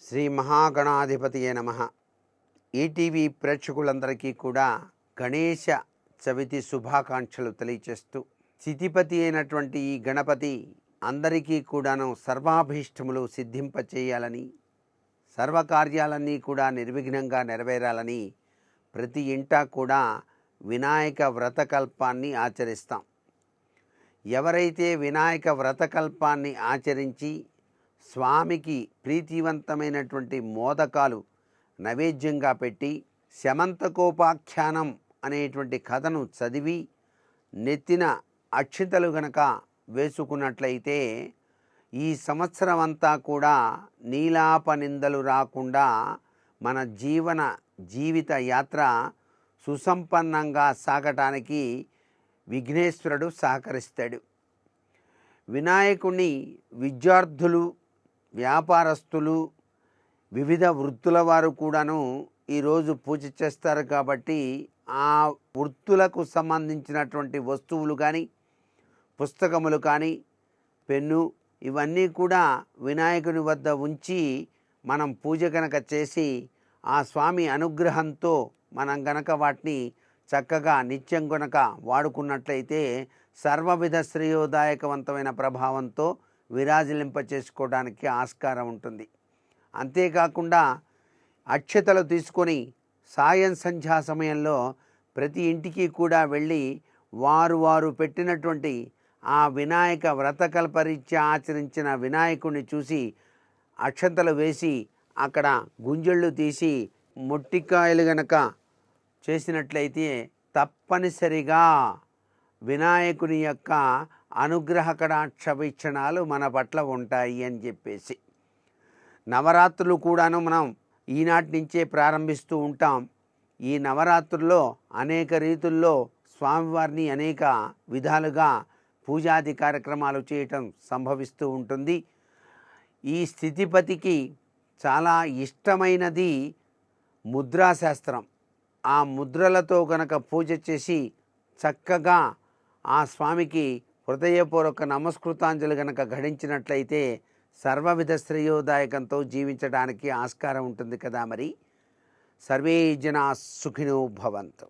శ్రీ మహాగణాధిపతియే నమః. ఈటీవీ ప్రేక్షకులందరికీ కూడా గణేశ చవితి శుభాకాంక్షలు తెలియచేస్తూ, స్థితిపతి అయినటువంటి ఈ గణపతి అందరికీ కూడాను సర్వాభీష్టములు సిద్ధింపచేయాలని, సర్వకార్యాలన్నీ కూడా నిర్విఘ్నంగా నెరవేరాలని ప్రతి ఇంటా కూడా వినాయక వ్రతకల్పాన్ని ఆచరిస్తాం. ఎవరైతే వినాయక వ్రతకల్పాన్ని ఆచరించి స్వామికి ప్రీతివంతమైనటువంటి మోదకాలు నైవేద్యంగా పెట్టి శమంతకోపాఖ్యానం అనేటువంటి కథను చదివి నెత్తిన అక్షింతలు గనక వేసుకున్నట్లయితే ఈ సంవత్సరం అంతా కూడా నీలాపనిందలు రాకుండా మన జీవిత యాత్ర సుసంపన్నంగా సాగటానికి విఘ్నేశ్వరుడు సహకరిస్తాడు. వినాయకుని విద్యార్థులు, వ్యాపారస్తులు, వివిధ వృత్తుల వారు కూడాను ఈరోజు పూజ చేస్తారు. కాబట్టి ఆ వృత్తులకు సంబంధించినటువంటి వస్తువులు కానీ, పుస్తకములు కానీ, పెన్ను ఇవన్నీ కూడా వినాయకుని వద్ద ఉంచి మనం పూజ కనుక చేసి ఆ స్వామి అనుగ్రహంతో మనం గనక వాటిని చక్కగా నిత్యం గనక వాడుకున్నట్లయితే సర్వవిధ శ్రేయోదాయకవంతమైన ప్రభావంతో విరాజిలింప చేసుకోవడానికి ఆస్కారం ఉంటుంది. అంతేకాకుండా అక్షతలు తీసుకొని సాయం సంధ్యా సమయంలో ప్రతి ఇంటికి కూడా వెళ్ళి వారు పెట్టినటువంటి ఆ వినాయక వ్రతకల్పరీత్యా ఆచరించిన వినాయకుడిని చూసి అక్షంతలు వేసి అక్కడ గుంజళ్ళు తీసి మొట్టికాయలు గనక చేసినట్లయితే తప్పనిసరిగా వినాయకుని యొక్క అనుగ్రహ కటాక్ష వీక్షణాలు మన పట్ల ఉంటాయి అని చెప్పేసి, నవరాత్రులు కూడాను మనం ఈనాటి నుంచే ప్రారంభిస్తూ ఉంటాం. ఈ నవరాత్రుల్లో అనేక రీతుల్లో స్వామివారిని అనేక విధాలుగా పూజాది కార్యక్రమాలు చేయటం సంభవిస్తూ ఉంటుంది. ఈ స్థితిపతికి చాలా ఇష్టమైనది ముద్రాశాస్త్రం. ఆ ముద్రలతో గనక పూజ చేసి చక్కగా ఆ స్వామికి హృదయపూర్వక నమస్కృతాంజలి గనక ఘటించినట్లయితే సర్వవిధ శ్రేయోదాయకంతో జీవించడానికి ఆస్కారం ఉంటుంది కదా. మరి సర్వే జనా సుఖినో భవంతు.